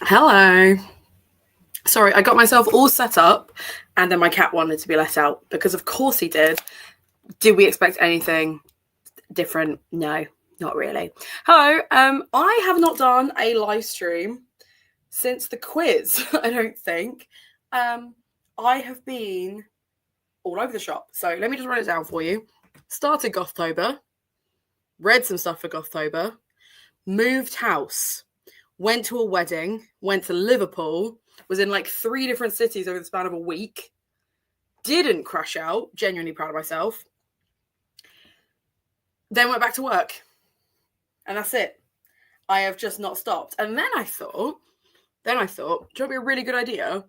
Hello. Sorry, I got myself all set up and then my cat wanted to be let out because of course he did. Did we expect anything different? No, not really. Hello. I have not done a live stream since the quiz, I don't think. I have been all over the shop. So let me just run it down for you. Started Gothtober, read some stuff for Gothtober, moved house, went to a wedding, went to Liverpool, was in like 3 different cities over the span of a week, didn't crash out, genuinely proud of myself, then went back to work. And that's it. I have just not stopped. And then I thought, do you know what would be a really good idea?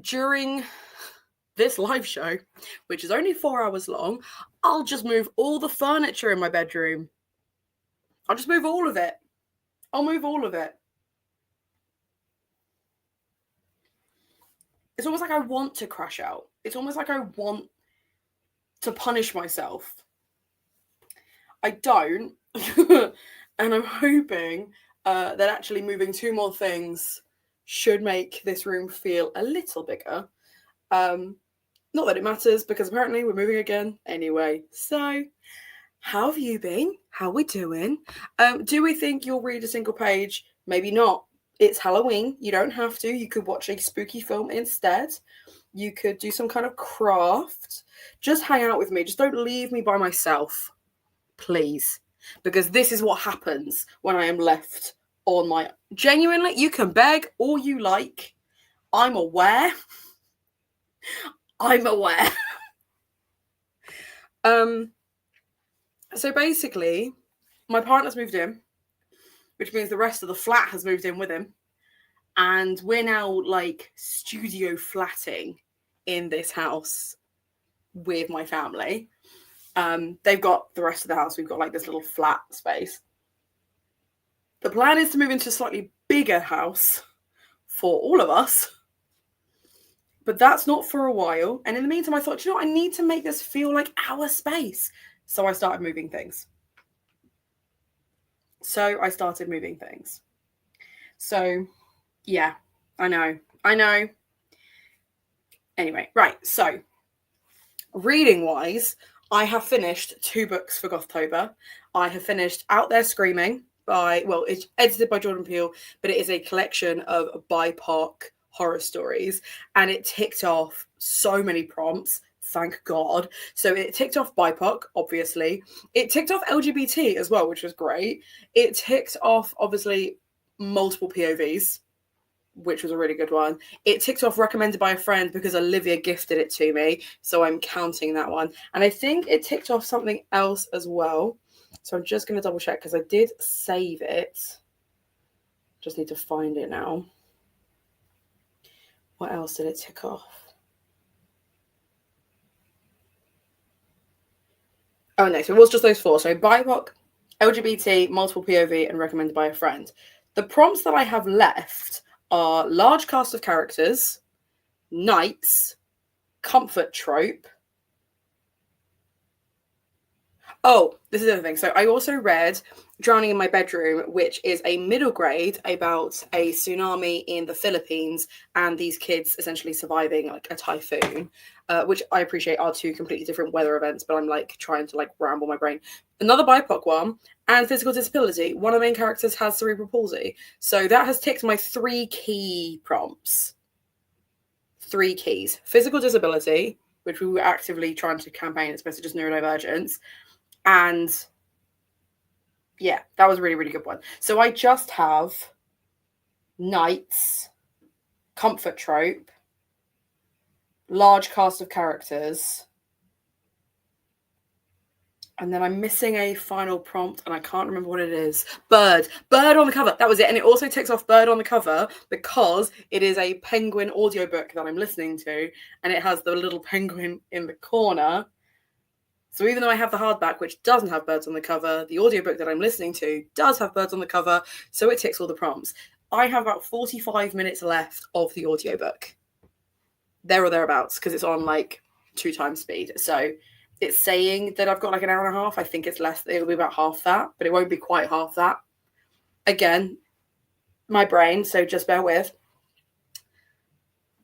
During this live show, which is only 4 hours long, I'll just move all the furniture in my bedroom. I'll just move all of it. I'll move all of it. It's almost like I want to crash out. It's almost like I want to punish myself. I don't. And I'm hoping that actually moving 2 more things should make this room feel a little bigger. Not that it matters, because apparently we're moving again anyway. So, how have you been? How are we doing? Do we think you'll read a single page? Maybe not. It's Halloween. You don't have to. You could watch a spooky film instead. You could do some kind of craft. Just hang out with me. Just don't leave me by myself, please. Because this is what happens when I am left on my... Genuinely, you can beg all you like. I'm aware. I'm aware. So basically, my partner's moved in, which means the rest of the flat has moved in with him. And we're now like studio flatting in this house with my family. They've got the rest of the house. We've got like this little flat space. The plan is to move into a slightly bigger house for all of us. But that's not for a while. And in the meantime, I thought, I need to make this feel like our space. So I started moving things. So, yeah, I know. Anyway, right. So, reading-wise, I have finished 2 books for Gothtober. I have finished Out There Screaming it's edited by Jordan Peele, but it is a collection of BIPOC horror stories, and it ticked off so many prompts, thank God. So it ticked off BIPOC, obviously. It ticked off LGBT as well, which was great. It ticked off, obviously, multiple POVs, which was a really good one. It ticked off recommended by a friend because Olivia gifted it to me, so I'm counting that one. And I think it ticked off something else as well. So I'm just going to double check because I did save it. Just need to find it now. What else did it tick off? Oh no, so it was just those 4. So BIPOC, LGBT, multiple POV, and recommended by a friend. The prompts that I have left are large cast of characters, knights, comfort trope. Oh, this is the other thing. So I also read Drowning in My Bedroom, which is a middle grade about a tsunami in the Philippines and these kids essentially surviving like a typhoon, which I appreciate are 2 completely different weather events, but I'm like trying to like ramble my brain. Another BIPOC one, and physical disability. One of the main characters has cerebral palsy. So that has ticked my 3 key prompts. 3 keys. Physical disability, which we were actively trying to campaign, it's basically just neurodivergence. And yeah, that was a really, really good one. So I just have knights, comfort trope, large cast of characters, and then I'm missing a final prompt and I can't remember what it is. Bird on the cover. That was it. And it also ticks off bird on the cover because it is a penguin audiobook that I'm listening to, and it has the little penguin in the corner. So even though I have the hardback, which doesn't have birds on the cover, the audiobook that I'm listening to does have birds on the cover, so it ticks all the prompts. I have about 45 minutes left of the audiobook. There or thereabouts, because it's on like 2 times speed. So it's saying that I've got like an hour and a half. I think it's less. It'll be about half that, but it won't be quite half that. Again, my brain, so just bear with.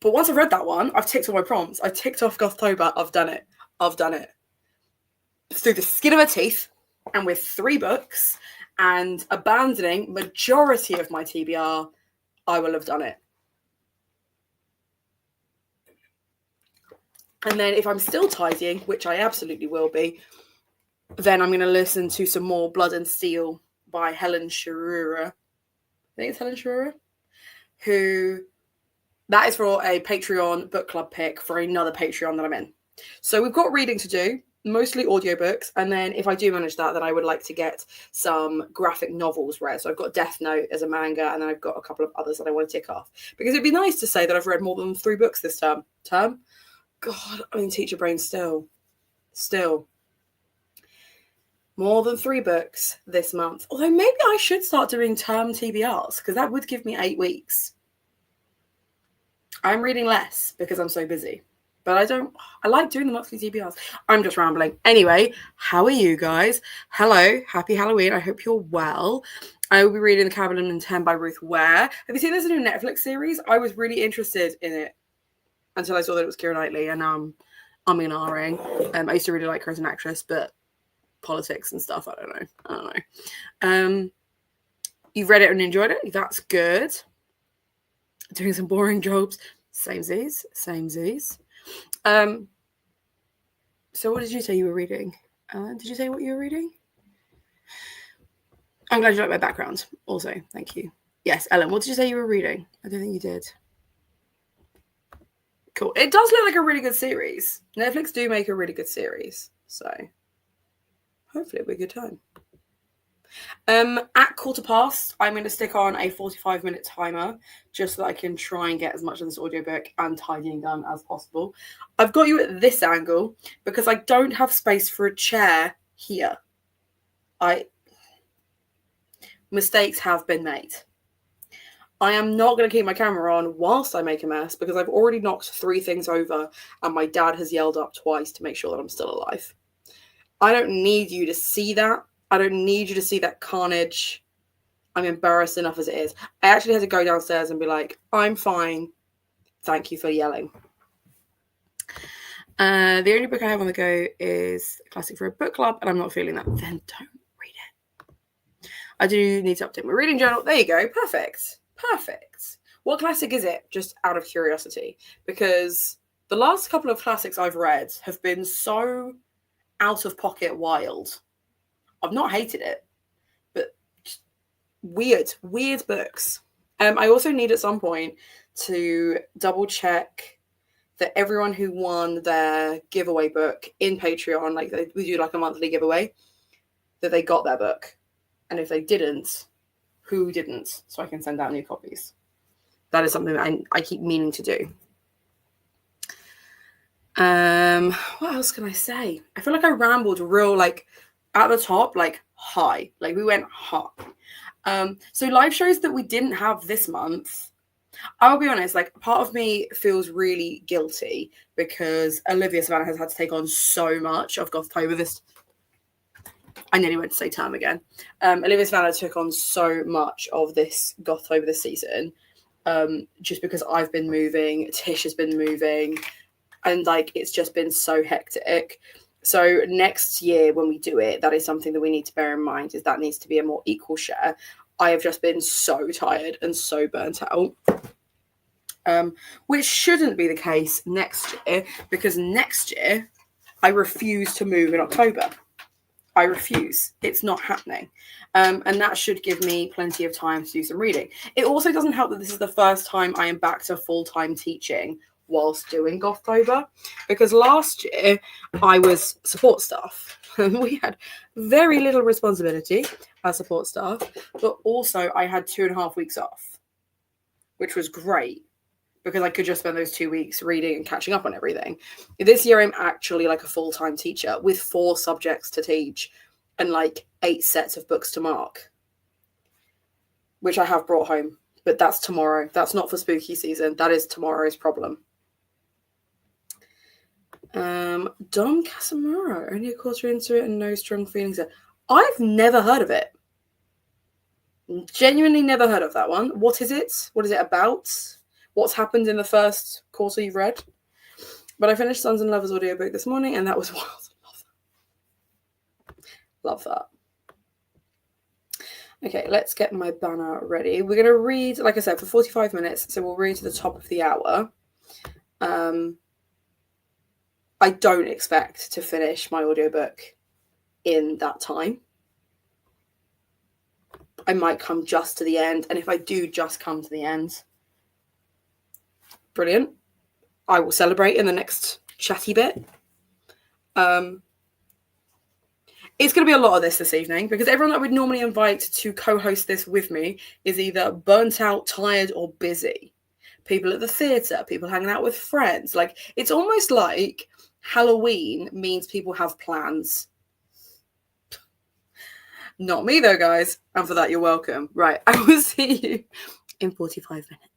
But once I've read that one, I've ticked all my prompts. I ticked off Gothtober. I've done it. Through the skin of my teeth, and with 3 books, and abandoning majority of my TBR, I will have done it. And then if I'm still tidying, which I absolutely will be, then I'm going to listen to some more Blood and Steel by Helen Sharura. I think it's Helen Sharura. That is for a Patreon book club pick for another Patreon that I'm in. So we've got reading to do, mostly audiobooks. And then if I do manage that, then I would like to get some graphic novels read. So I've got Death Note as a manga, and then I've got a couple of others that I want to tick off. Because it'd be nice to say that I've read more than 3 books this term. God, I'm in teacher brain still. More than 3 books this month. Although maybe I should start doing term TBRs, because that would give me 8 weeks. I'm reading less because I'm so busy. But I like doing the monthly TBRs. I'm just rambling. Anyway, how are you guys? Hello, happy Halloween. I hope you're well. I will be reading The Cabin in 10 by Ruth Ware. Have you seen this new Netflix series? I was really interested in it until I saw that it was Keira Knightley, and I'm in R-ing. I used to really like her as an actress, but politics and stuff, I don't know. You've read it and enjoyed it? That's good. Doing some boring jobs. Samesies. So what did you say you were reading? Did you say what you were reading? I'm glad you like my background. Also, thank you. Yes, Ellen, what did you say you were reading? I don't think you did. Cool. It does look like a really good series. Netflix do make a really good series. So hopefully it'll be a good time. At 15:15, I'm going to stick on a 45-minute timer just so that I can try and get as much of this audiobook and tidying done as possible. I've got you at this angle because I don't have space for a chair here. Mistakes have been made. I am not going to keep my camera on whilst I make a mess because I've already knocked 3 things over and my dad has yelled up twice to make sure that I'm still alive. I don't need you to see that. I don't need you to see that carnage. I'm embarrassed enough as it is. I actually had to go downstairs and be like, I'm fine. Thank you for yelling. The only book I have on the go is Classic for a Book Club, and I'm not feeling that. Then don't read it. I do need to update my reading journal. There you go. Perfect. What classic is it? Just out of curiosity. Because the last couple of classics I've read have been so out of pocket wild. I've not hated it, but weird books. I also need at some point to double check that everyone who won their giveaway book in Patreon, like we do like a monthly giveaway, that they got their book. And if they didn't, who didn't? So I can send out new copies. That is something that I keep meaning to do. What else can I say? I feel like I rambled real, like, at the top, like, high. Like, we went high. So live shows that we didn't have this month, I'll be honest, like, part of me feels really guilty because Olivia Savannah has had to take on so much of Gothtober this... I nearly went to say term again. Olivia Savannah took on so much of this Gothtober this season, just because I've been moving, Tish has been moving, and, like, it's just been so hectic. So next year when we do it, that is something that we need to bear in mind, is that needs to be a more equal share. I have just been so tired and so burnt out. Which shouldn't be the case next year, because next year I refuse to move in October. I refuse. It's not happening. And that should give me plenty of time to do some reading. It also doesn't help that this is the first time I am back to full-time teaching whilst doing Gothtober, because last year I was support staff and we had very little responsibility as support staff, but also I had 2.5 weeks off, which was great because I could just spend those 2 weeks reading and catching up on everything. This year I'm actually like a full-time teacher with 4 subjects to teach and like 8 sets of books to mark, which I have brought home, but that's tomorrow. That's not for spooky season. That is tomorrow's problem. Dom Casamuro, only a quarter into it and no strong feelings. I've never heard of it. Genuinely never heard of that one. What is it? What is it about? What's happened in the first quarter you've read? But I finished Sons and Lovers audiobook this morning, and that was wild. Love that. Okay, let's get my banner ready. We're going to read, like I said, for 45 minutes, so we'll read to the top of the hour. I don't expect to finish my audiobook in that time. I might come just to the end, and if I do just come to the end, brilliant. I will celebrate in the next chatty bit. It's going to be a lot of this evening because everyone that I would normally invite to co-host this with me is either burnt out, tired, or busy. People at the theatre, people hanging out with friends. Like, it's almost like Halloween means people have plans. Not me though, guys. And for that, you're welcome. Right, I will see you in 45 minutes.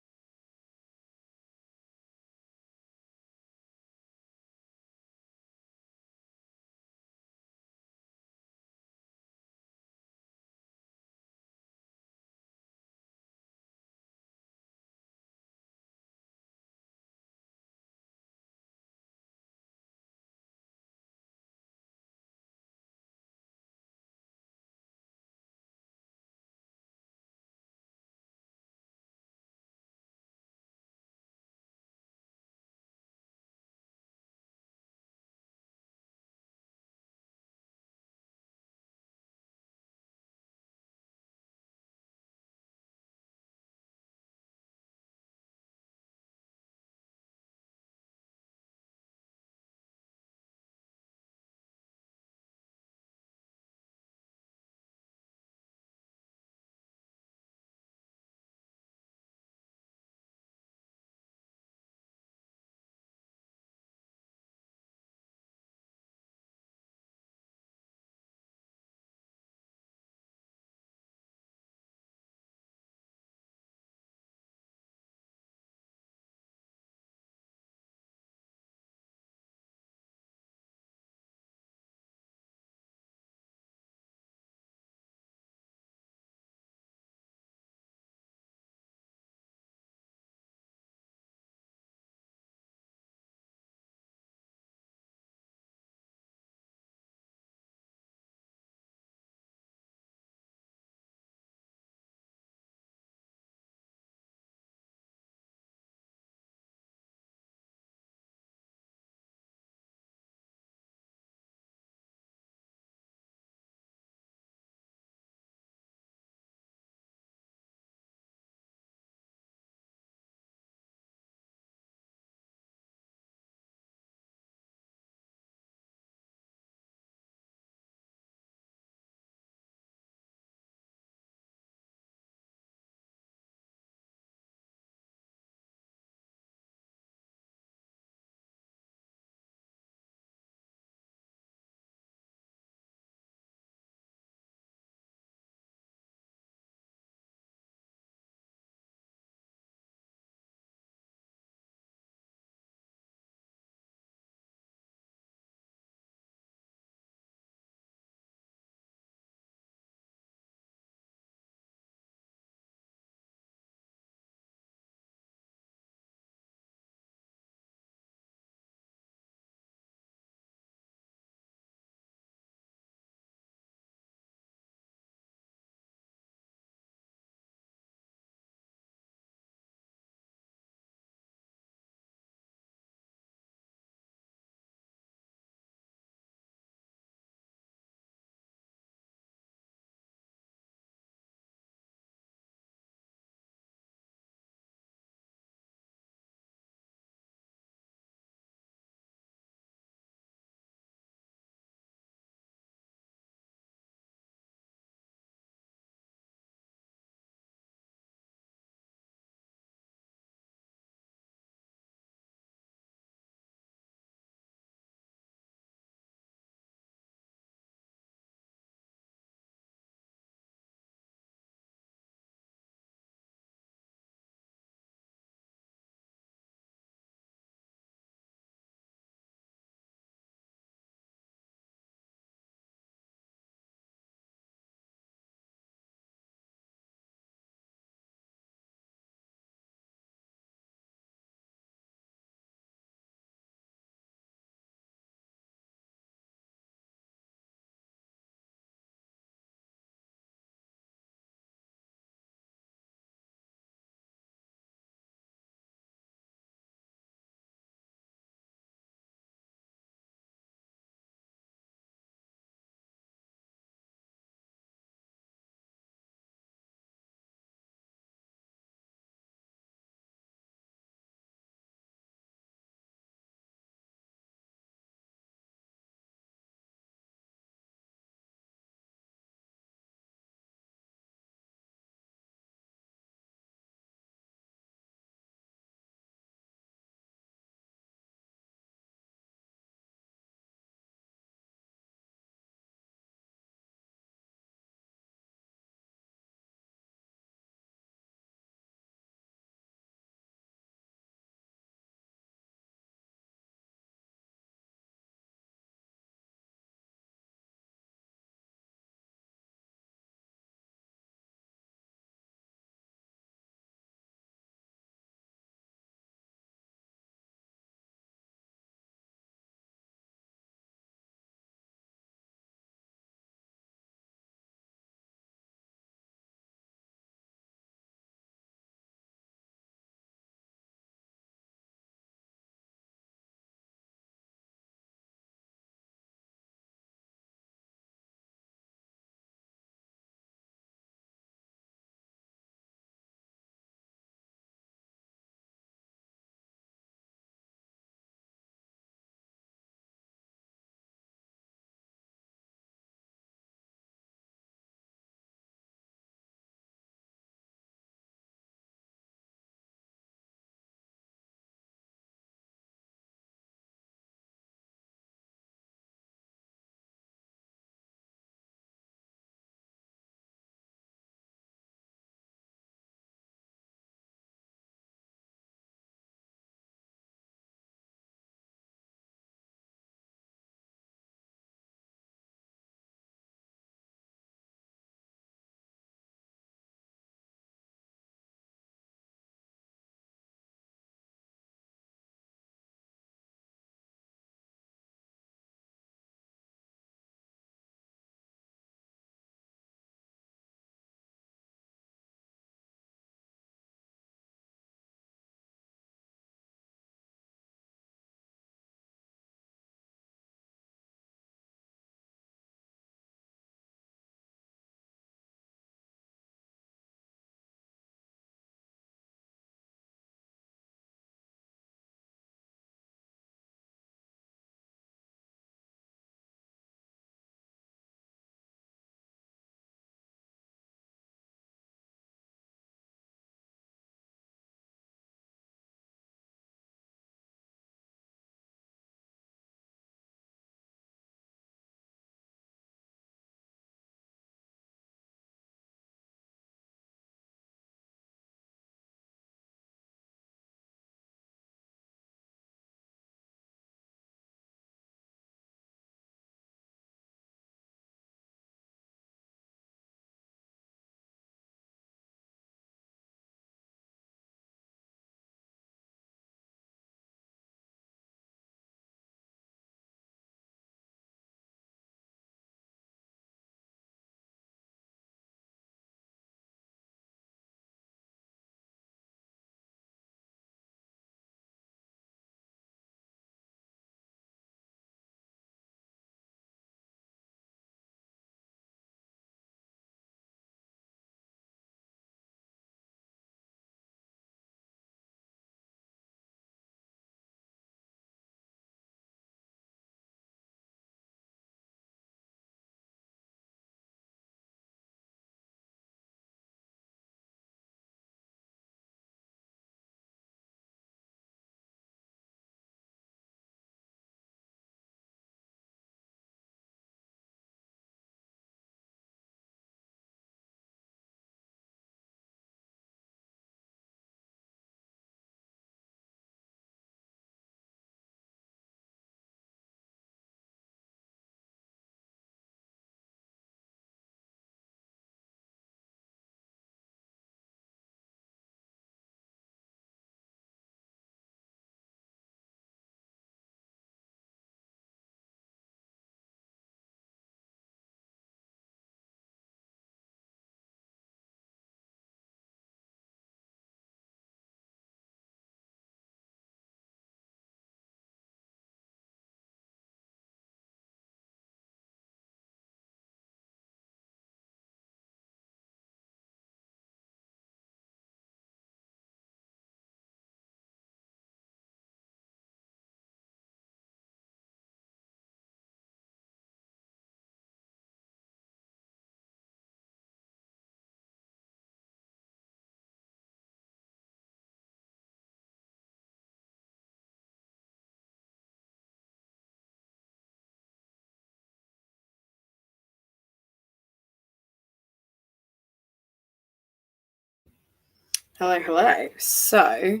Hello. So,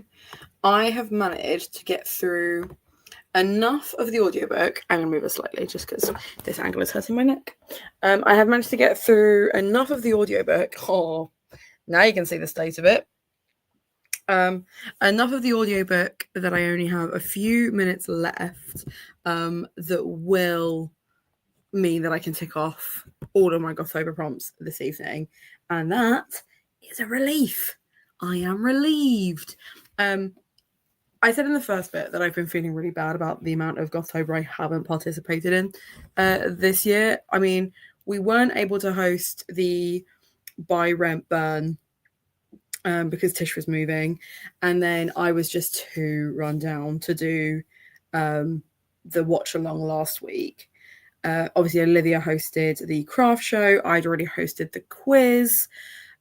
I have managed to get through enough of the audiobook. I'm going to move it slightly just because this angle is hurting my neck. I have managed to get through enough of the audiobook. Oh, now you can see the state of it. Enough of the audiobook that I only have a few minutes left that will mean that I can tick off all of my Gothtober prompts this evening. And that is a relief. I am relieved. I said in the first bit that I've been feeling really bad about the amount of Gothtober I haven't participated in this year. I mean, we weren't able to host the Buy, Rent, Burn because Tish was moving, and then I was just too run down to do the watch along last week. Obviously, Olivia hosted the craft show. I'd already hosted the quiz,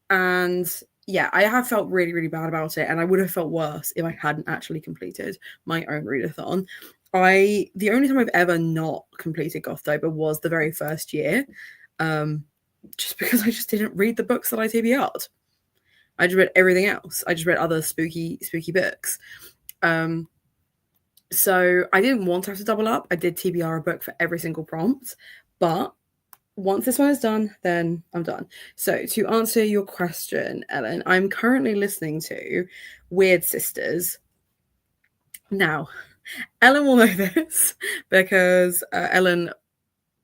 and yeah, I have felt really, really bad about it, and I would have felt worse if I hadn't actually completed my own readathon. The only time I've ever not completed Gothtober was the very first year, just because I just didn't read the books that I TBR'd. I just read everything else. I just read other spooky books. So I didn't want to have to double up. I did TBR a book for every single prompt, but once this one is done, then I'm done. So to answer your question, Ellen, I'm currently listening to Weird Sisters. Now, Ellen will know this because Ellen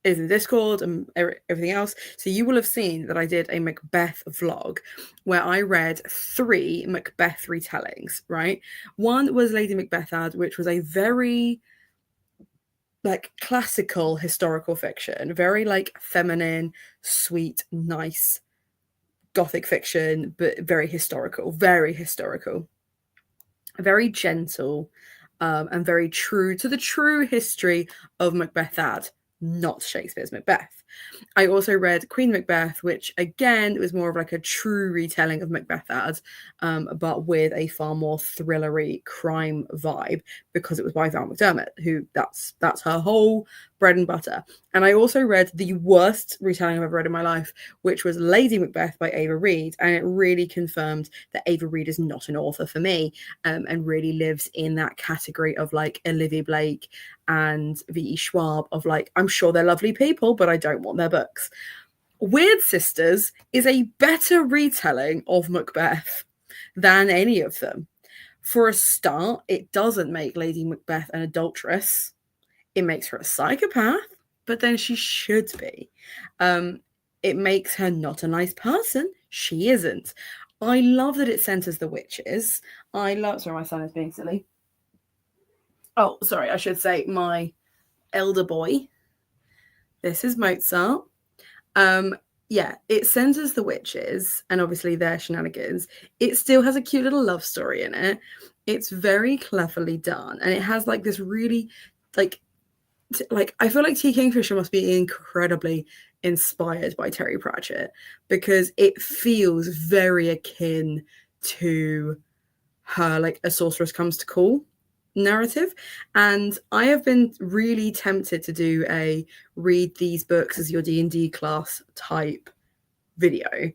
is in Discord and everything else. So you will have seen that I did a Macbeth vlog where I read 3 Macbeth retellings, right? One was Lady Macbethad, which was a very classical historical fiction, very feminine, sweet, nice gothic fiction, but very historical, very gentle, and very true to the true history of Macbethad, not Shakespeare's Macbeth. I also read Queen Macbeth, which again was more of a true retelling of Macbethad, but with a far more thrillery crime vibe because it was by Val McDermott, who that's her whole bread and butter. And I also read the worst retelling I've ever read in my life, which was Lady Macbeth by Ava Reid, and it really confirmed that Ava Reid is not an author for me, and really lives in that category of Olivia Blake and V.E. Schwab of I'm sure they're lovely people, but I don't want their books. Weird Sisters is a better retelling of Macbeth than any of them. For a start, it doesn't make Lady Macbeth an adulteress. It makes her a psychopath, but then she should be. It makes her not a nice person. She isn't. I love that it centers the witches. Sorry, my son is being silly. Oh, sorry, I should say my elder boy. This is Mozart. Yeah, it centers the witches and obviously their shenanigans. It still has a cute little love story in it. It's very cleverly done, and it has this really I feel like T. Kingfisher must be incredibly inspired by Terry Pratchett because it feels very akin to her A Sorceress Comes to Call narrative. And I have been really tempted to do a read these books as your D&D class type video.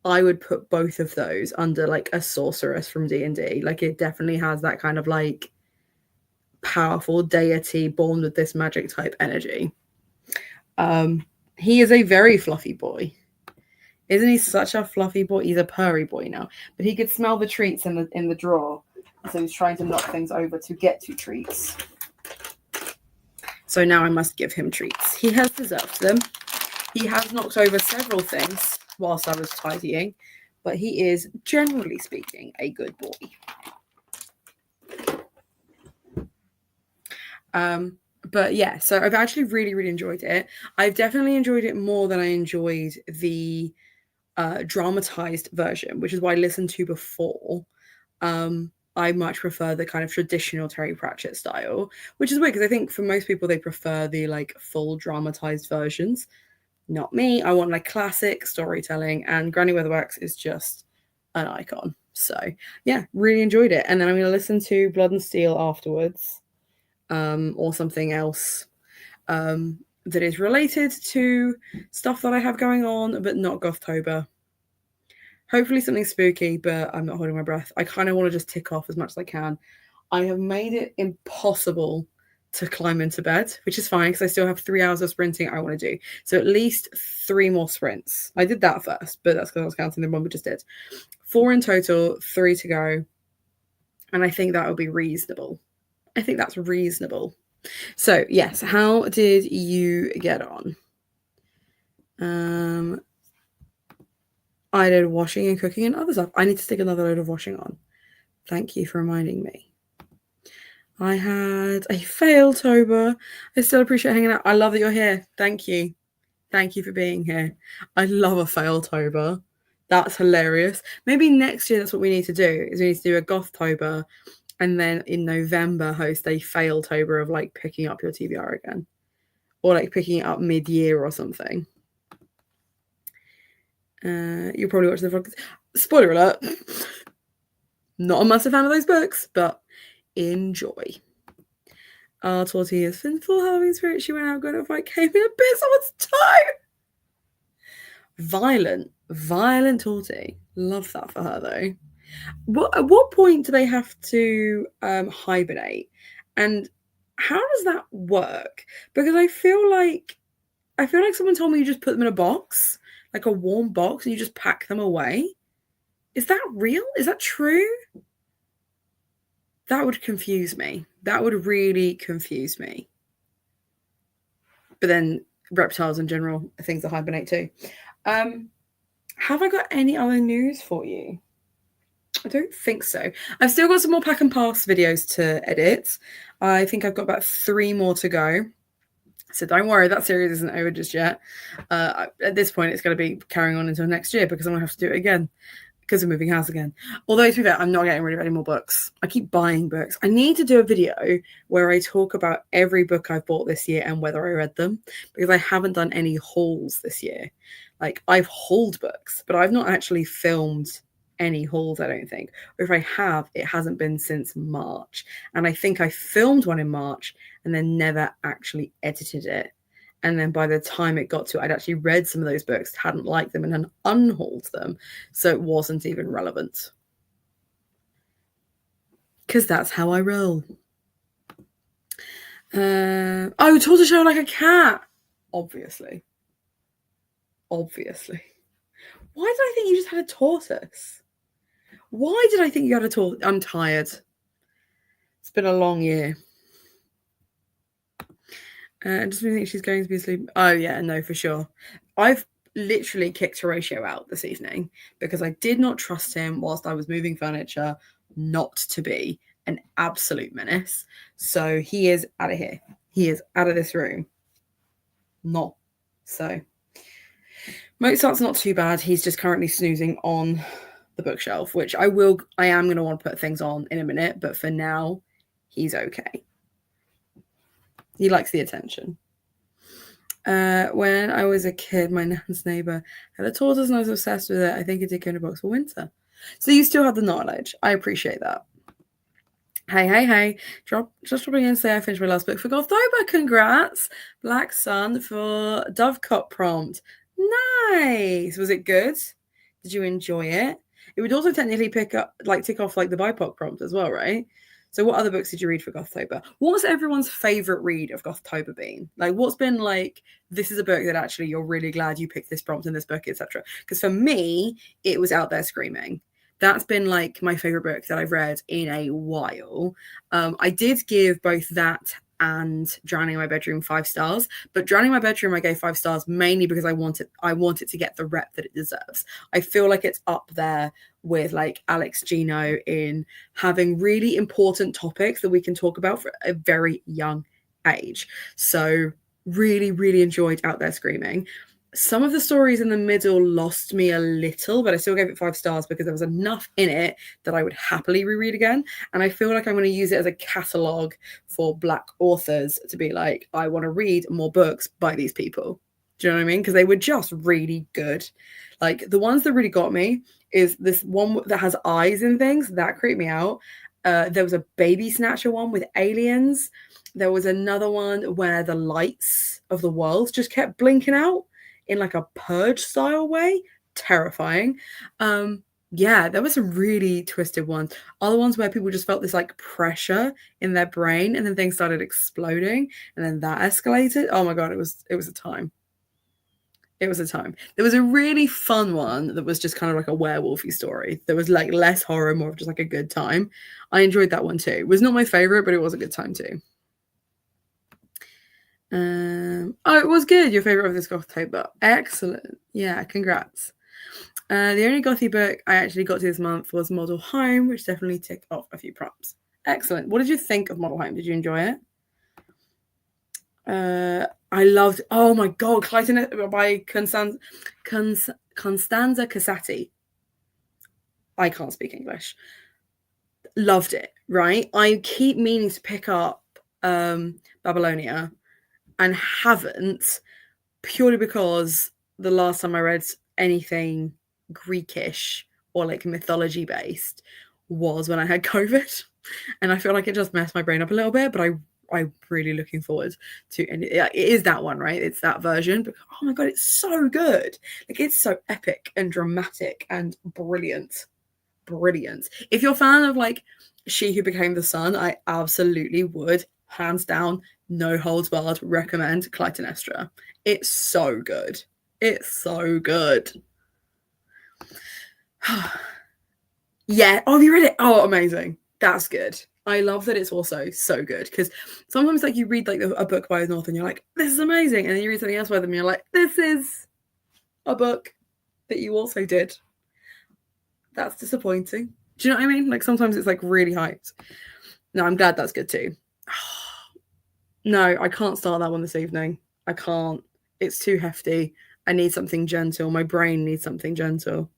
I would put both of those under a sorceress from D&D. It definitely has that kind of powerful deity born with this magic type energy. He is a very fluffy boy. Isn't he such a fluffy boy? He's a purry boy now, but he could smell the treats in the drawer. So he's trying to knock things over to get to treats. So now I must give him treats. He has deserved them. He has knocked over several things whilst I was tidying, but he is, generally speaking, a good boy. But yeah, so I've actually really, really enjoyed it. I've definitely enjoyed it more than I enjoyed the dramatized version, which is what I listened to before. I much prefer the kind of traditional Terry Pratchett style, which is weird because I think for most people they prefer the full dramatized versions. Not me. I want classic storytelling, and Granny Weatherwax is just an icon. So yeah, really enjoyed it. And then I'm going to listen to Blood and Steel afterwards, or something else that is related to stuff that I have going on, but not Gothtober. Hopefully something spooky, but I'm not holding my breath. I kind of want to just tick off as much as I can. I have made it impossible to climb into bed, which is fine because I still have 3 hours of sprinting I want to do. So at least 3 more sprints. I did that first, but that's because I was counting the one we just did. 4 in total, 3 to go. And I think that would be reasonable. I think that's reasonable. So, yes, how did you get on? I did washing and cooking and other stuff. I need to stick another load of washing on. Thank you for reminding me. I had a fail-tober. I still appreciate hanging out. I love that you're here. Thank you. Thank you for being here. I love a fail-tober. That's hilarious. Maybe next year that's what we need to do, is we need to do a Gothtober and then in November host a fail-tober of like picking up your TBR again. Or like picking it up mid-year or something. You'll probably watch the vlog. Spoiler alert. Not a massive fan of those books, but enjoy. Our tortillas in full Halloween spirit. She went out, got a fight, came in and bit someone's toe. Violent tortie. Love that for her though. At what point do they have to hibernate? And how does that work? Because I feel like someone told me you just put them in a box, like a warm box, and you just pack them away. Is that real? Is that true? That would confuse me. That would really confuse me. But then reptiles in general are things that hibernate too. Have I got any other news for you? I don't think so. I've still got some more pack and pass videos to edit. I think I've got about 3 more to go. So don't worry, that series isn't over just yet. At this point, it's going to be carrying on until next year because I'm going to have to do it again because we're moving house again. Although, to be fair, I'm not getting rid of any more books. I keep buying books. I need to do a video where I talk about every book I've bought this year and whether I read them because I haven't done any hauls this year. Like, I've hauled books, but I've not actually filmed any hauls, I don't think. Or if I have, it hasn't been since March. And I think I filmed one in March and then never actually edited it. And then by the time it got to, I'd actually read some of those books, hadn't liked them, and then unhauled them. So it wasn't even relevant. Because that's how I roll. Tortoise shell like a cat. Obviously. Why did I think you just had a tortoise? Why did I think you had a tortoise? I'm tired. It's been a long year. Does me think she's going to be asleep? Oh, yeah, no, for sure. I've literally kicked Horatio out this evening because I did not trust him whilst I was moving furniture not to be an absolute menace. So he is out of here. He is out of this room. Not. So Mozart's not too bad. He's just currently snoozing on the bookshelf, which I am going to want to put things on in a minute. But for now, he's okay. He likes the attention. When I was a kid, my nan's neighbour had a tortoise and I was obsessed with it. I think it did go in a box for winter. So you still have the knowledge. I appreciate that. Hey. Just dropping in to say I finished my last book for Gothtober. Congrats. Black Sun for Dovecot prompt. Nice. Was it good? Did you enjoy it? It would also technically tick off like the BIPOC prompt as well, right? So what other books did you read for Gothtober? What was everyone's favourite read of Gothtober been? Like, what's been like, this is a book that actually you're really glad you picked this prompt in this book, etc. Because for me, it was Out There Screaming. That's been like my favourite book that I've read in a while. I did give both that and Drowning in My Bedroom 5 stars, but Drowning in My Bedroom I gave 5 stars mainly because I want it to get the rep that it deserves. I feel like it's up there with like Alex Gino in having really important topics that we can talk about for a very young age. So really enjoyed Out There Screaming. Some of the stories in the middle lost me a little, but I still gave it 5 stars because there was enough in it that I would happily reread again. And I feel like I'm going to use it as a catalogue for Black authors to be like, I want to read more books by these people. Do you know what I mean? Because they were just really good. Like, the ones that really got me is this one that has eyes and things. That creeped me out. There was a Baby Snatcher one with aliens. There was another one where the lights of the world just kept blinking out in like a Purge style way. terrifying. Yeah, there were some really twisted ones. Other ones where people just felt this like pressure in their brain and then things started exploding and then that escalated. Oh my god, it was a time. It was a time. There was a really fun one that was just kind of like a werewolfy story. There was like less horror, more of just like a good time. I enjoyed that one too. It was not my favorite, but it was a good time too. Oh, it was good. Your favorite of this Gothtober. Excellent. Yeah, congrats. The only gothy book I actually got to this month was Model Home, which definitely ticked off a few prompts. Excellent. What did you think of Model Home? Did you enjoy it? I loved. Oh my god, Clytemnestra by Constanza Casati. I can't speak English. Loved it. Right. I keep meaning to pick up Babylonia and haven't, purely because the last time I read anything Greekish or like mythology based was when I had COVID, and I feel like it just messed my brain up a little bit. But I'm really looking forward to, and it is that one, right? It's that version. But oh my god, it's so good! Like it's so epic and dramatic and brilliant. If you're a fan of like She Who Became the Sun, I absolutely would, hands down, no holds barred, recommend Clytemnestra. It's so good. It's so good. Yeah. Oh, have you read it? Oh, amazing. That's good. I love that it's also so good because sometimes like you read like a book by an author and you're like, this is amazing. And then you read something else by them and you're like, this is a book that you also did. That's disappointing. Do you know what I mean? Like sometimes it's like really hyped. No, I'm glad that's good too. No, I can't start that one this evening. I can't. It's too hefty. I need something gentle. My brain needs something gentle.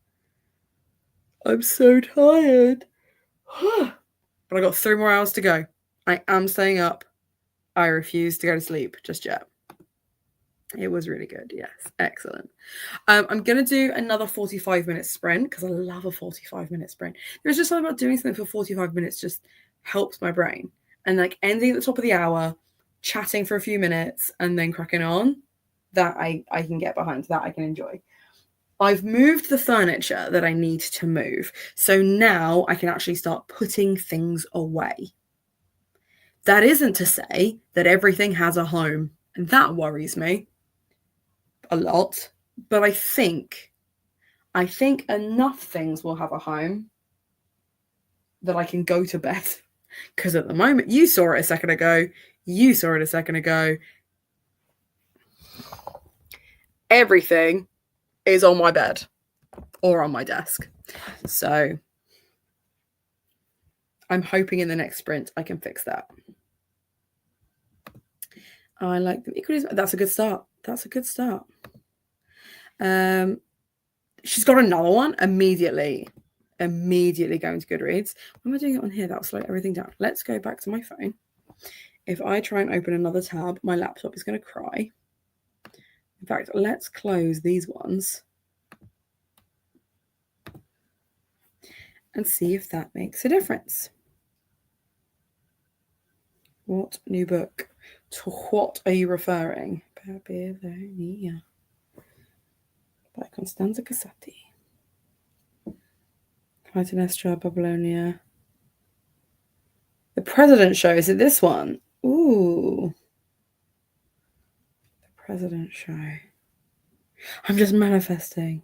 I'm so tired. But I got 3 more hours to go. I am staying up. I refuse to go to sleep just yet. It was really good. Yes. Excellent. I'm going to do another 45-minute sprint because I love a 45-minute sprint. There's just something about doing something for 45 minutes just helps my brain. And like ending at the top of the hour, chatting for a few minutes, and then cracking on, that I can get behind, that I can enjoy. I've moved the furniture that I need to move. So now I can actually start putting things away. That isn't to say that everything has a home. And that worries me a lot. But I think enough things will have a home that I can go to bed. Because at the moment, you saw it a second ago. Everything is on my bed or on my desk. So I'm hoping in the next sprint I can fix that. I like the equities. That's a good start. She's got another one immediately going to Goodreads. Why am I doing it on here? That'll slow everything down. Let's go back to my phone. If I try and open another tab, my laptop is going to cry. In fact, let's close these ones and see if that makes a difference. What new book? To what are you referring? Babylonia by Constanza Casati. Clytemnestra, Babylonia. The President Show. Is it this one? Ooh. The President Show. I'm just manifesting.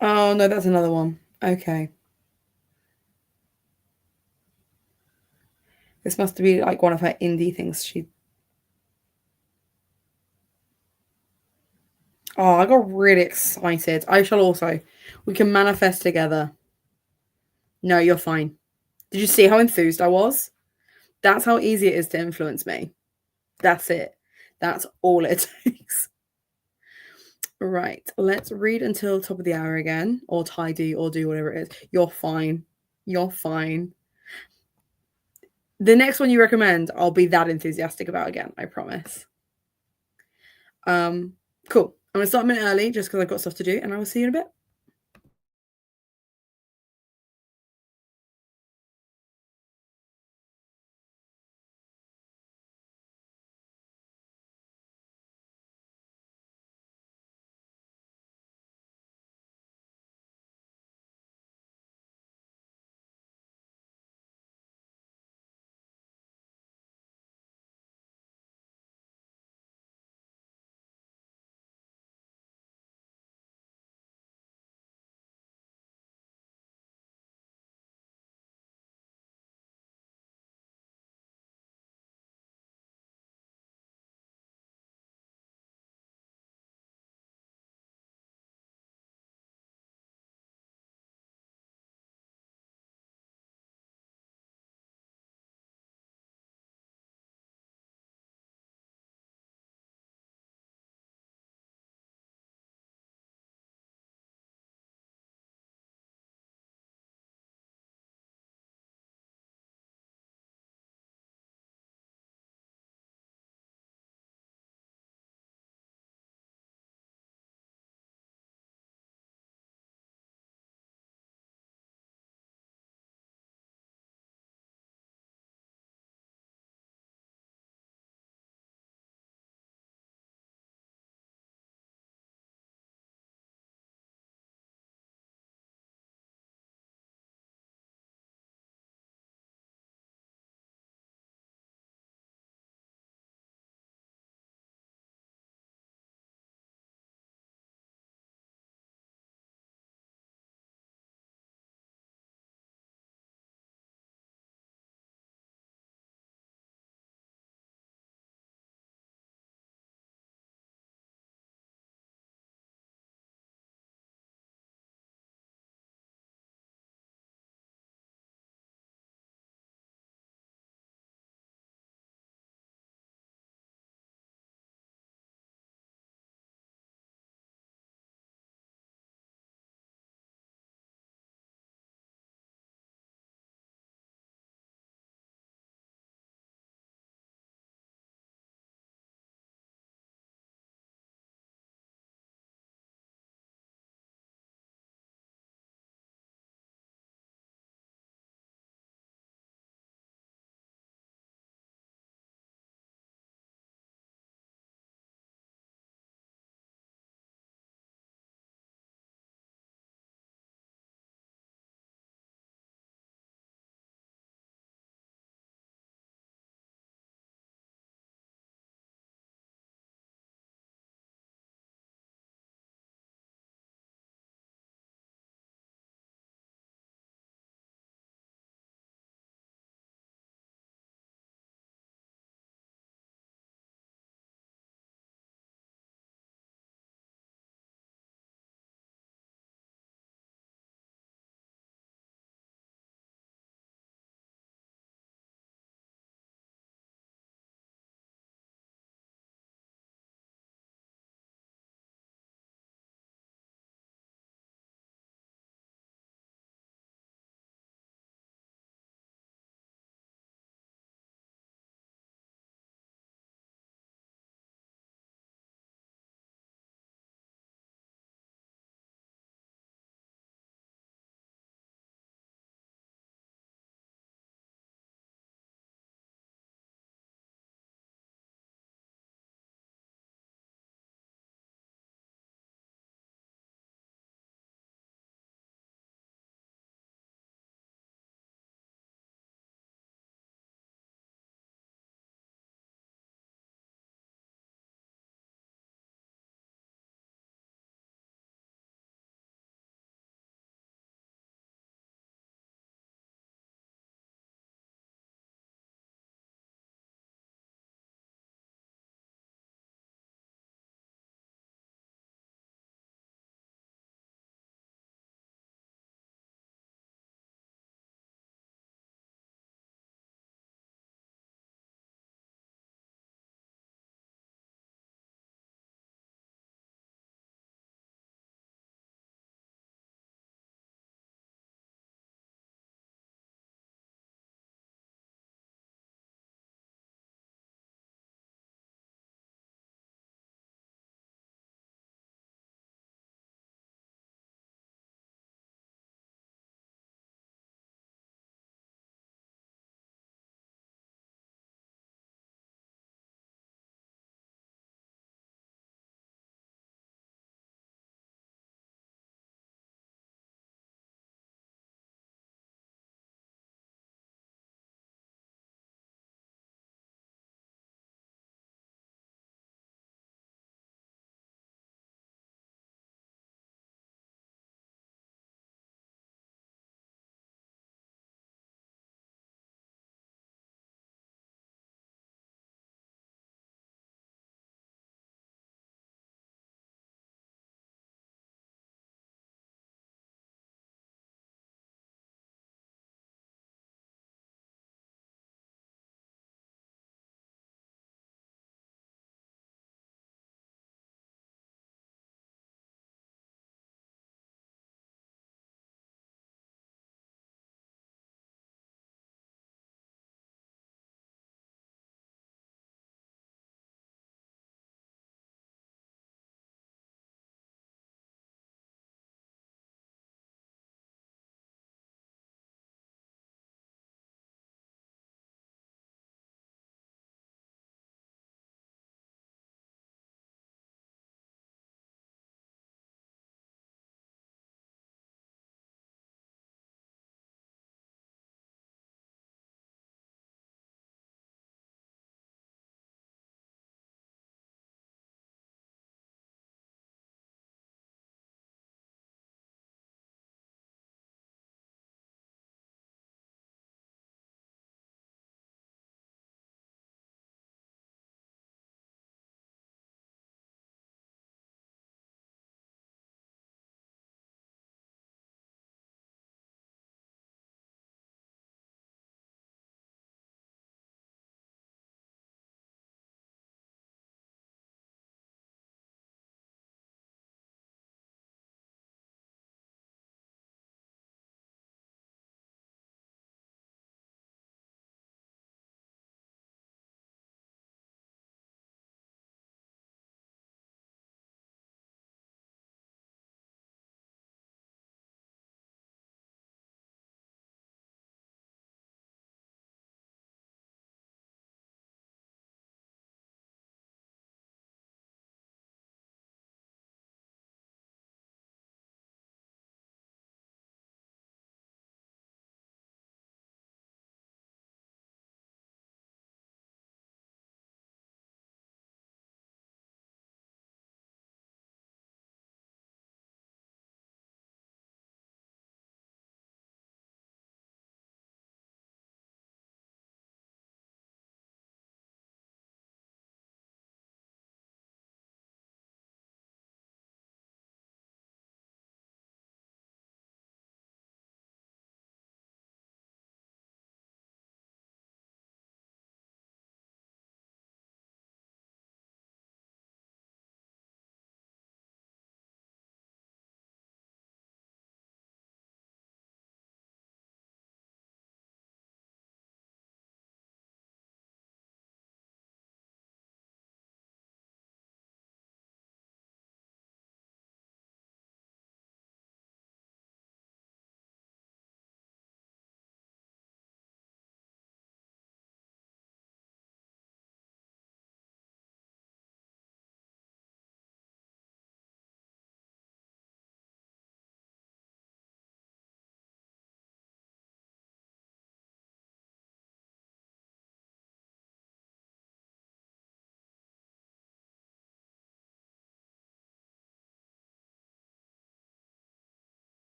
Oh, no, that's another one. Okay. This must be like one of her indie things. Oh, I got really excited. I shall also. We can manifest together. No, you're fine. Did you see how enthused I was? That's how easy it is to influence me. That's it. That's all it takes. Right. Let's read until top of the hour again, or tidy, or do whatever it is. You're fine. The next one you recommend, I'll be that enthusiastic about again. I promise. Cool. I'm gonna start a minute early just because I've got stuff to do, and I will see you in a bit.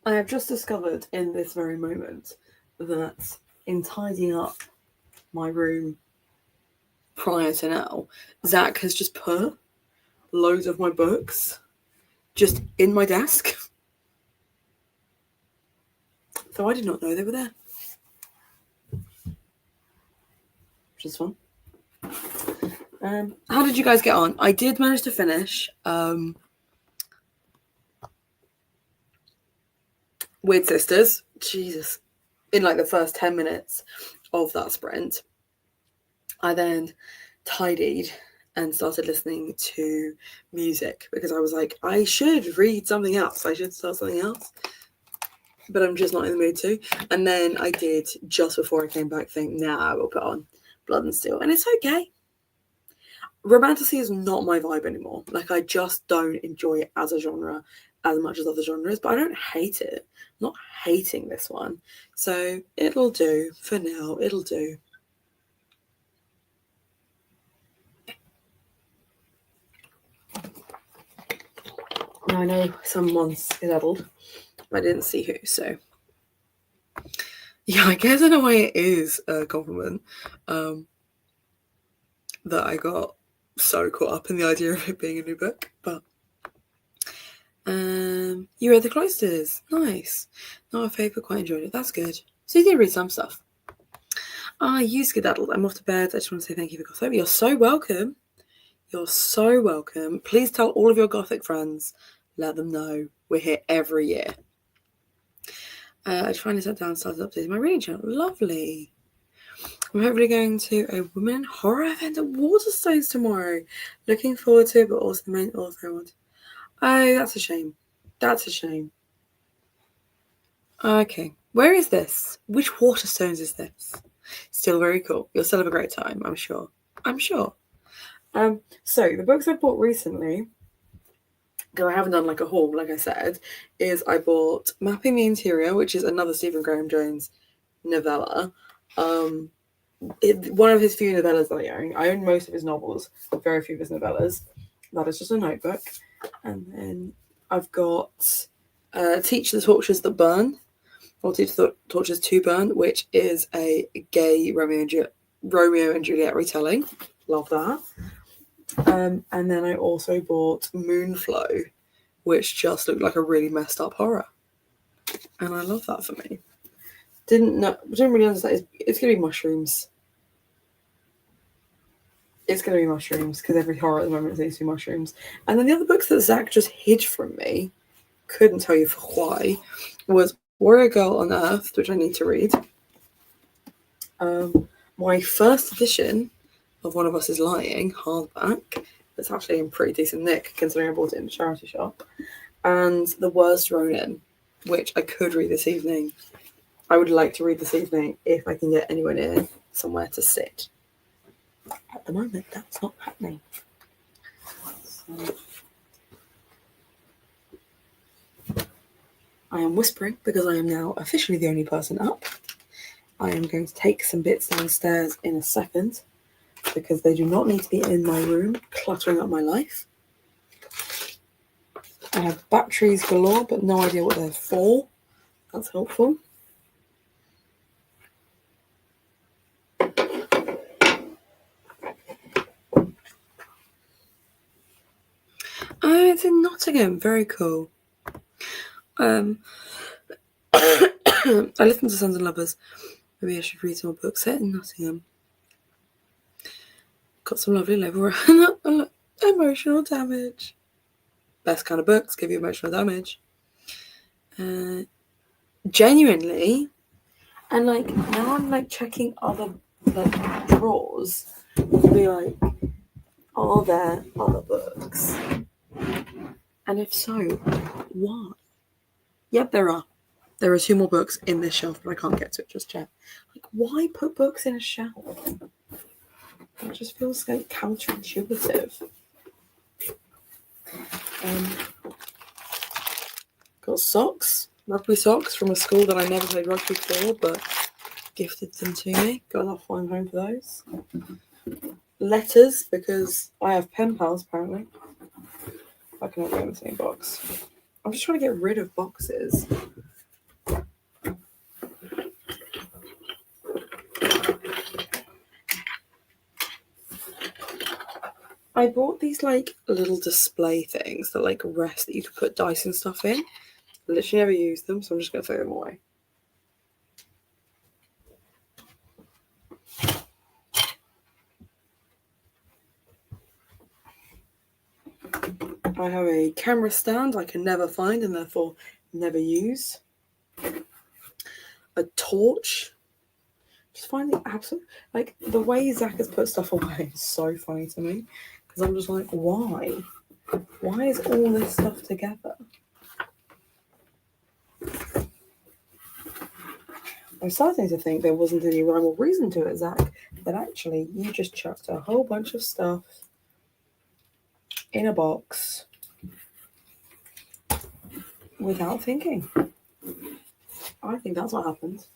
I have just discovered in this very moment that in tidying up my room prior to now, Zach has just put loads of my books just in my desk. So I did not know they were there. Which is fun. How did you guys get on? I did manage to finish Weird Sisters. Jesus. In like the first 10 minutes of that sprint. I then tidied and started listening to music because I was like, I should read something else. I should start something else. But I'm just not in the mood to. And then I did, just before I came back, think, I will put on Blood and Steel. And it's okay. Romantasy is not my vibe anymore. Like, I just don't enjoy it as a genre as much as other genres, but I don't hate it. I'm not hating this one. So it'll do for now. It'll do. Now I know someone's skedaddled. I didn't see who, so yeah, I guess in a way it is a compliment that I got so caught up in the idea of it being a new book. But you read The Cloisters. Nice. Not a favourite, quite enjoyed it. That's good. So you did read some stuff. You skedaddled. I'm off to bed. I just want to say thank you for Gothtober. You're so welcome. You're so welcome. Please tell all of your Gothic friends. Let them know. We're here every year. I finally sat down and started updating my reading channel. Lovely. I'm hopefully going to a women in horror event at Waterstones tomorrow. Looking forward to it, but also the main author I want. Oh, that's a shame. That's a shame. Okay. Where is this? Which Waterstones is this? Still very cool. You'll still have a great time, I'm sure. I'm sure. So the books I bought recently, because I haven't done like a haul, like I said, is I bought Mapping the Interior, which is another Stephen Graham Jones novella. One of his few novellas that I own. I own most of his novels, but very few of his novellas. That is just a notebook. And then I've got Teach the Tortures That Burn, or Teach the Tortures to Burn, which is a gay Romeo and Juliet retelling. Love that. And then I also bought Moonflow, which just looked like a really messed up horror. And I love that for me. Didn't really understand. It's going to be mushrooms. It's going to be mushrooms, because every horror at the moment seems to be mushrooms. And then the other books that Zach just hid from me, couldn't tell you for why, was Warrior Girl on Earth, which I need to read. My first edition of One of Us is Lying, hardback. That's actually in pretty decent nick, considering I bought it in a charity shop. And The Worst Ronin, which I could read this evening. I would like to read this evening if I can get anywhere near somewhere to sit. At the moment, that's not happening. So, I am whispering because I am now officially the only person up. I am going to take some bits downstairs in a second because they do not need to be in my room, cluttering up my life. I have batteries galore, but no idea what they're for. That's helpful. Oh, it's in Nottingham. Very cool. I listened to Sons and Lovers. Maybe I should read some more books set in Nottingham. Got some lovely level emotional damage. Best kind of books give you emotional damage. Genuinely, and like now I'm like checking other like drawers to be like, are there other books? And if so, why? Yep, there are. There are 2 more books in this shelf, but I can't get to it just yet. Like, why put books in a shelf? It just feels like counterintuitive. Got socks, rugby socks from a school that I never played rugby for, but gifted them to me. Got enough flying home for those. Letters, because I have pen pals apparently. I cannot go in the same box. I'm just trying to get rid of boxes. I bought these like little display things that like rest that you could put dice and stuff in. I literally never used them, so I'm just gonna throw them away. I have a camera stand I can never find and therefore never use. A torch. Just finding absolute, like, the way Zach has put stuff away is so funny to me, because I'm just like, why? Why is all this stuff together? I'm starting to think there wasn't any rhyme or reason to it, Zach, that actually you just chucked a whole bunch of stuff in a box without thinking. I think that's what happened.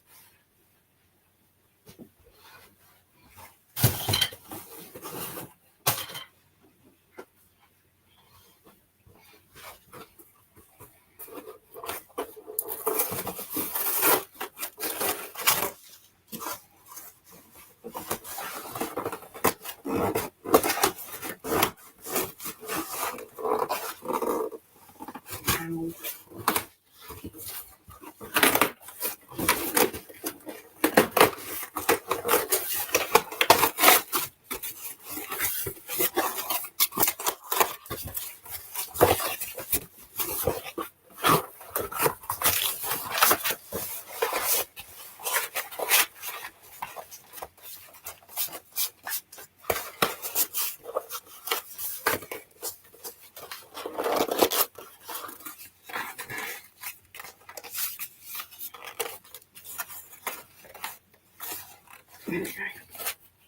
There we go.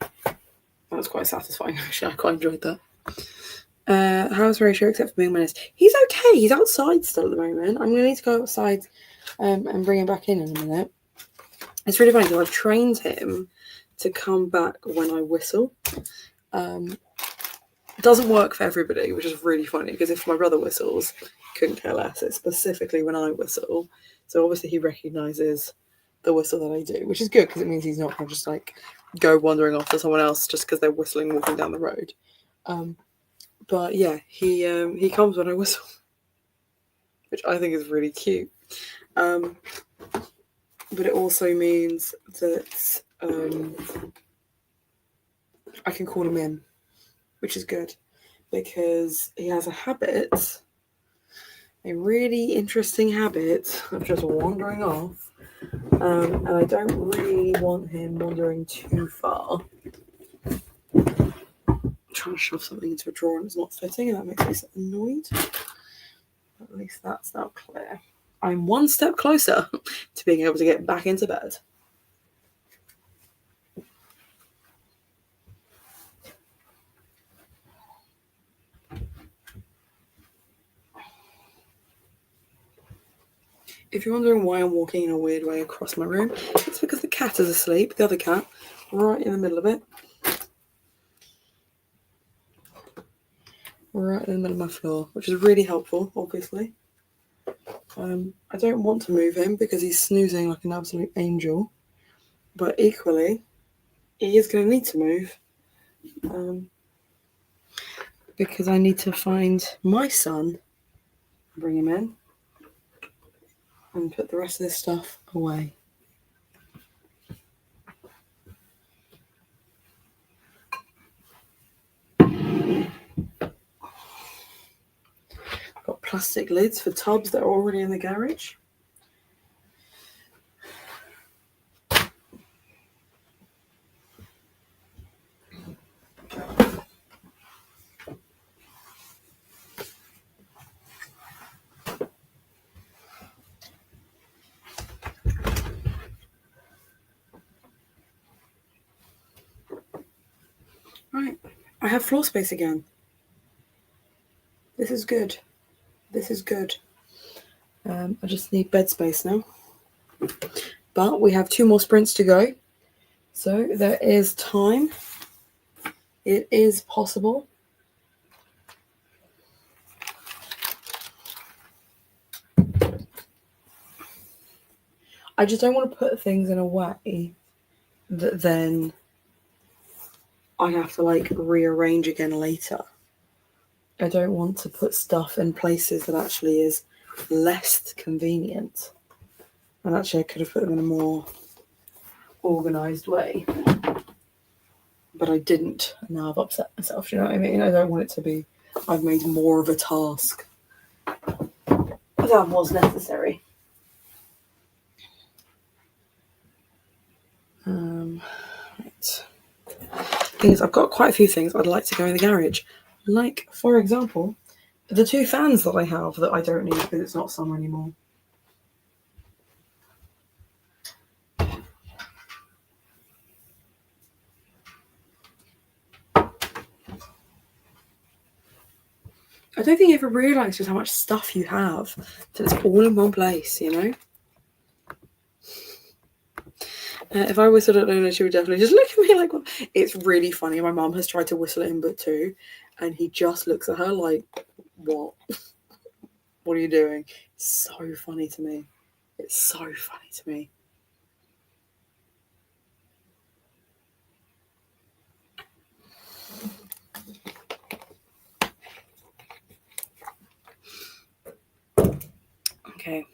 That was quite satisfying, actually. I quite enjoyed that. How's Ratio except for being menaced? He's okay. He's outside still at the moment. I'm going to need to go outside and bring him back in a minute. It's really funny because I've trained him to come back when I whistle. It doesn't work for everybody, which is really funny because if my brother whistles, couldn't care less. It's specifically when I whistle. So obviously he recognises the whistle that I do, which is good because it means he's not going to just like go wandering off to someone else just because they're whistling walking down the road. But yeah, he comes when I whistle, which I think is really cute. But it also means that I can call him in, which is good because he has a habit, a really interesting habit of just wandering off. And I don't really want him wandering too far. I'm trying to shove something into a drawer and it's not fitting, and that makes me so annoyed. At least that's now clear. I'm one step closer to being able to get back into bed. If you're wondering why I'm walking in a weird way across my room, it's because the cat is asleep, the other cat, right in the middle of it. Right in the middle of my floor, which is really helpful, obviously. I don't want to move him because he's snoozing like an absolute angel. But equally, he is going to need to move. Because I need to find my son, bring him in, and put the rest of this stuff away. I've got plastic lids for tubs that are already in the garage. Right, I have floor space again. This is good. This is good. I just need bed space now. But we have 2 more sprints to go. So there is time. It is possible. I just don't want to put things in a way that then I have to like rearrange again later. I don't want to put stuff in places that actually is less convenient. And actually I could have put them in a more organised way. But I didn't, and now I've upset myself, do you know what I mean? I don't want it to be, I've made more of a task than was necessary. Right. Thing is, I've got quite a few things I'd like to go in the garage. Like, for example, the 2 fans that I have that I don't need because it's not summer anymore. I don't think you ever realise just how much stuff you have that it's all in one place, you know? If I whistled at Luna, she would definitely just look at me like, what? It's really funny. My mum has tried to whistle at him, but too, and he just looks at her like, what? What are you doing? It's so funny to me. It's so funny to me. Okay.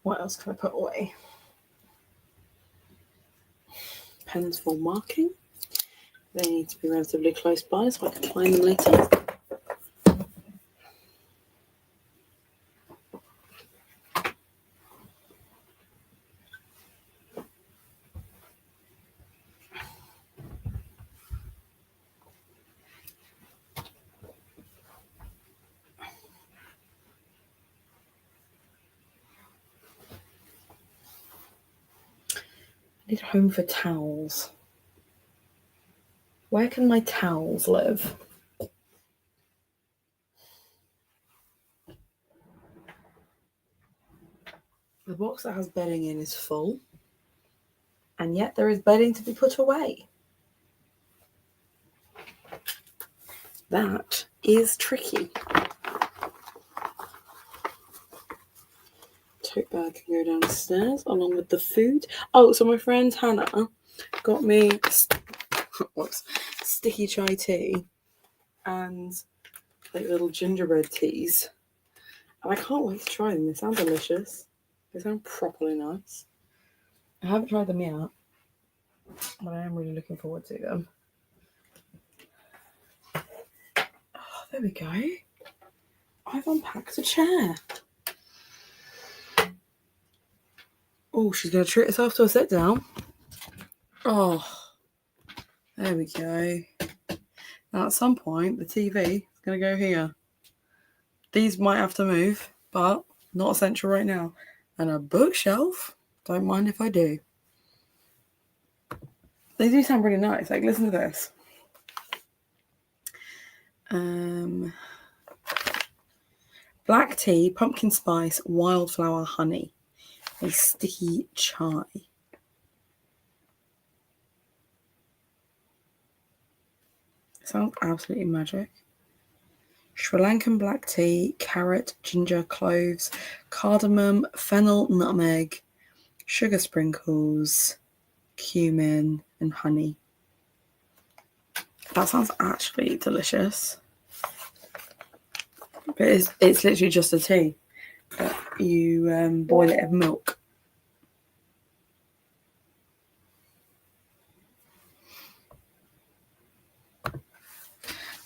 What else can I put away? Pens for marking. They need to be relatively close by so I can find them later. I need a home for towels. Where can my towels live? The box that has bedding in is full, and yet there is bedding to be put away. That is tricky. Tote bag can go downstairs along with the food. Oh, so my friend Hannah got me sticky chai tea and like little gingerbread teas. And I can't wait to try them. They sound delicious. They sound properly nice. I haven't tried them yet, but I am really looking forward to them. Oh, there we go. I've unpacked a chair. Oh, she's going to treat herself to a sit down. Oh, there we go. Now, at some point, the TV is going to go here. These might have to move, but not essential right now. And a bookshelf, don't mind if I do. They do sound really nice. Like, listen to this. Black tea, pumpkin spice, wildflower honey. A sticky chai. Sounds absolutely magic. Sri Lankan black tea, carrot, ginger, cloves, cardamom, fennel, nutmeg, sugar sprinkles, cumin, and honey. That sounds actually delicious. But it's literally just a tea. But you boil it in milk.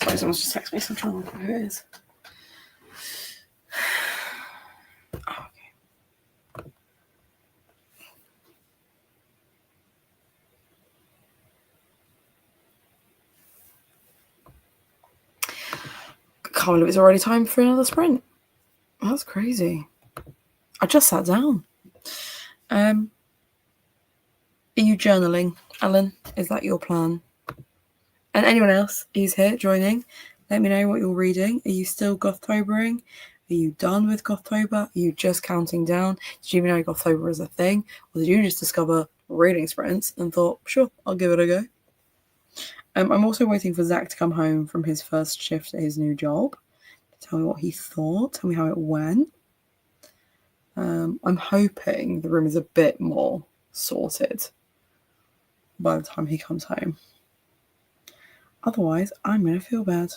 Sorry, someone's just texted me, so I'm trying to remember who it is. Oh, okay. Can't believe it's already time for another sprint. That's crazy. I just sat down. Are you journaling, Alan? Is that your plan? And anyone else who's here joining, let me know what you're reading. Are you still Gothtobering? Are you done with Gothtober? Are you just counting down? Did you even know Gothtober is a thing? Or did you just discover reading sprints and thought, sure, I'll give it a go? I'm also waiting for Zach to come home from his first shift at his new job. Tell me what he thought. Tell me how it went. I'm hoping the room is a bit more sorted by the time he comes home. Otherwise, I'm going to feel bad.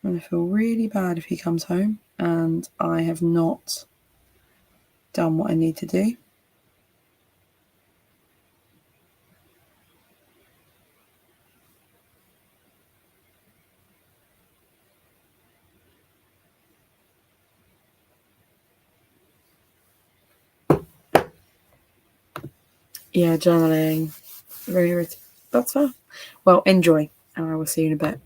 I'm going to feel really bad if he comes home and I have not done what I need to do. Yeah, journaling. Very, that's fair. Well, enjoy, and I will see you in a bit.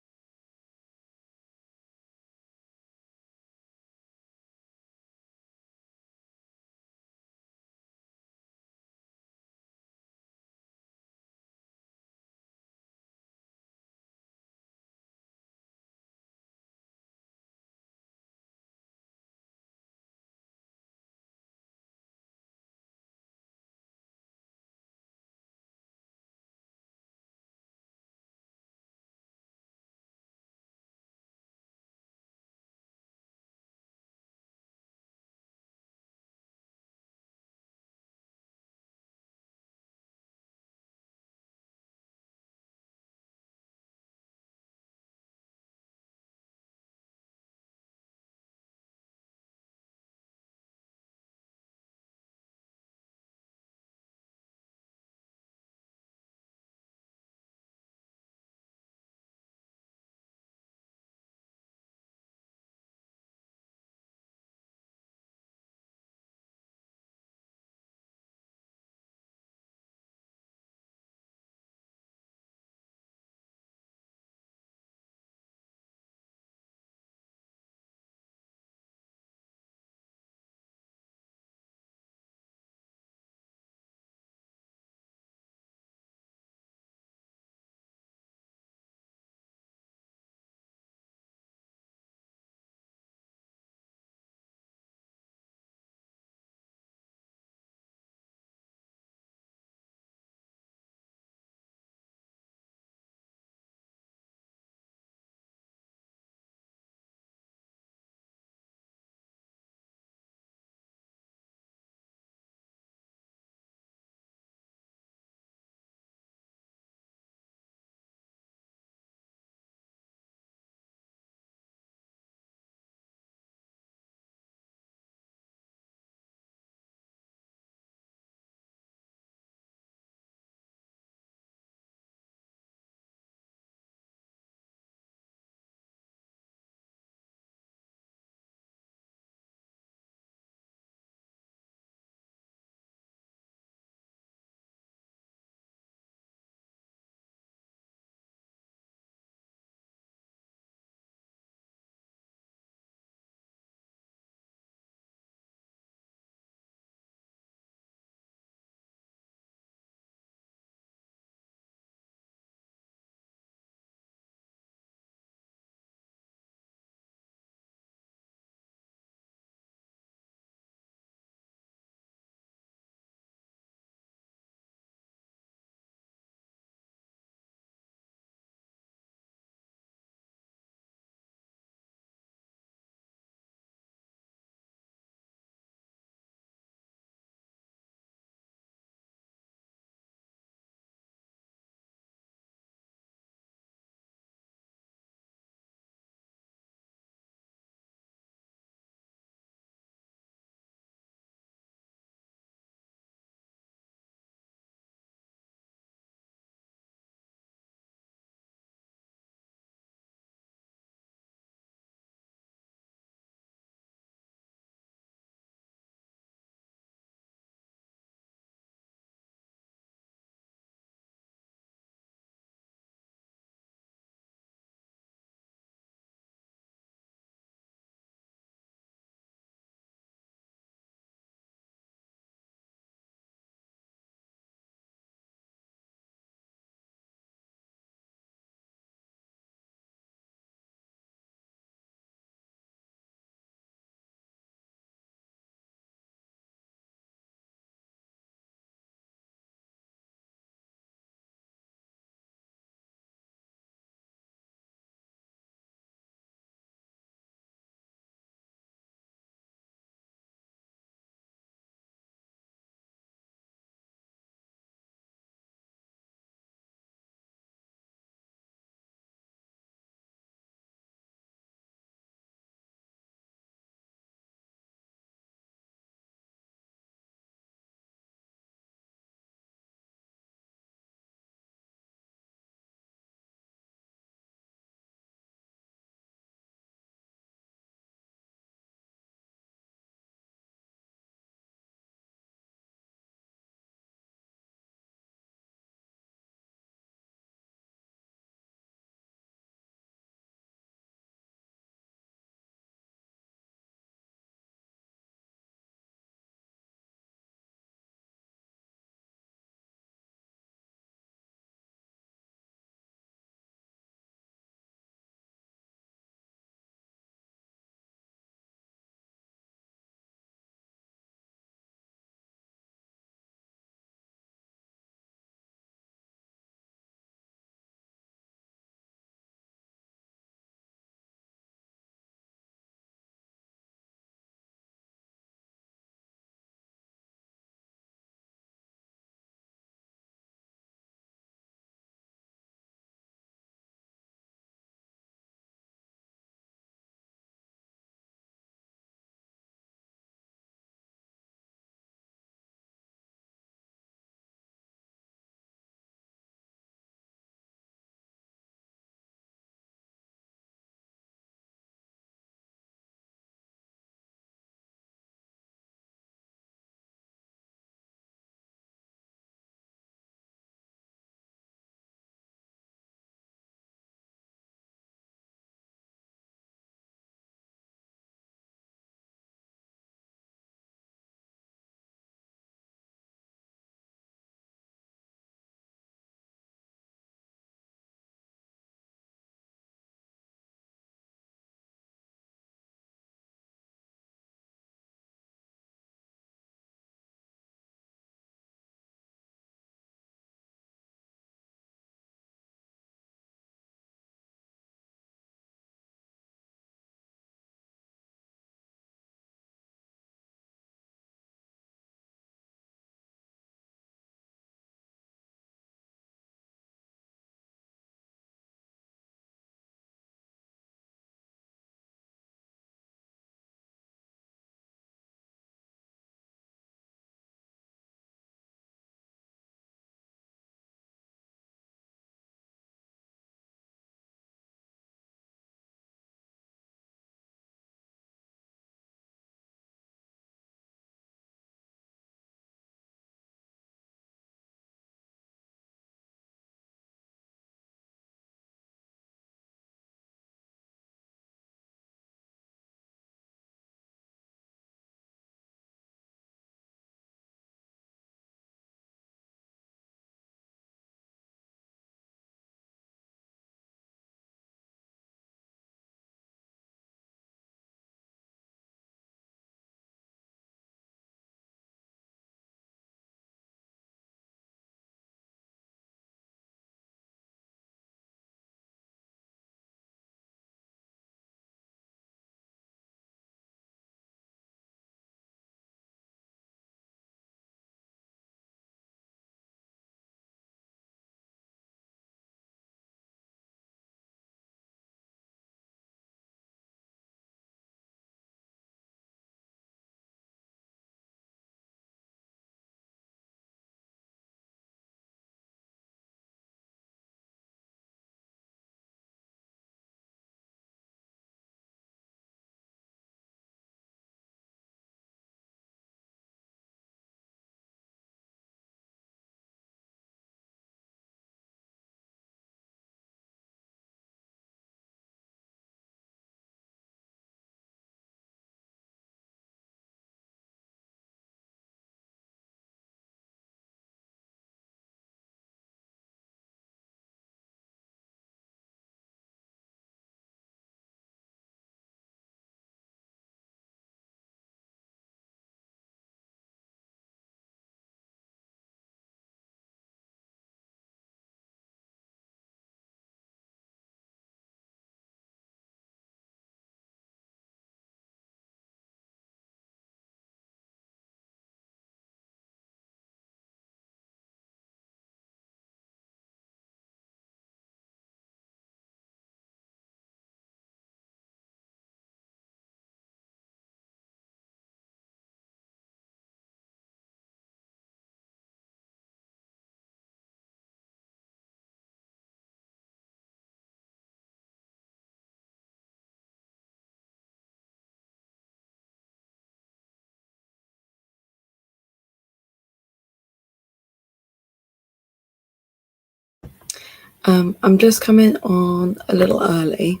I'm just coming on a little early.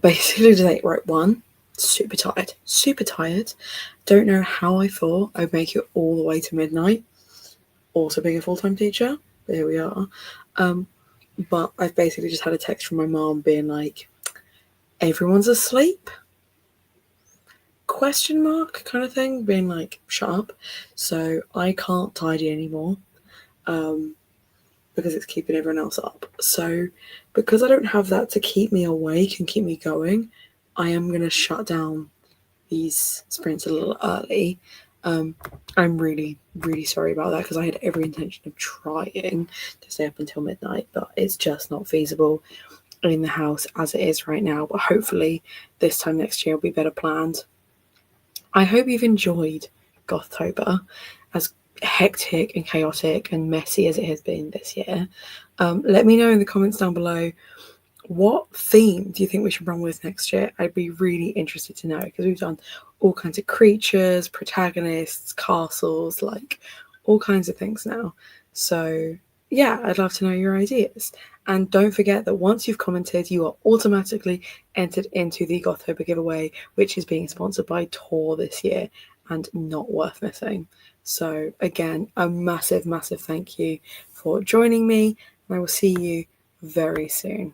Basically today, right, super tired. Don't know how I thought I'd make it all the way to midnight. Also being a full-time teacher, there we are. But I've basically just had a text from my mom being like, everyone's asleep? Question mark kind of thing, being like, shut up. So I can't tidy anymore. Because it's keeping everyone else up. So because I don't have that to keep me awake and keep me going, I am going to shut down these sprints a little early. I'm really, really sorry about that because I had every intention of trying to stay up until midnight, but it's just not feasible in the house as it is right now. But hopefully this time next year will be better planned. I hope you've enjoyed Gothtober, as hectic and chaotic and messy as it has been this year. Let me know in the comments down below, what theme do you think we should run with next year? I'd be really interested to know because we've done all kinds of creatures, protagonists, castles, like all kinds of things now. So yeah, I'd love to know your ideas. And don't forget that once you've commented, you are automatically entered into the Gothtober Giveaway, which is being sponsored by Tor this year and not worth missing. So again, a massive, massive thank you for joining me, and I will see you very soon.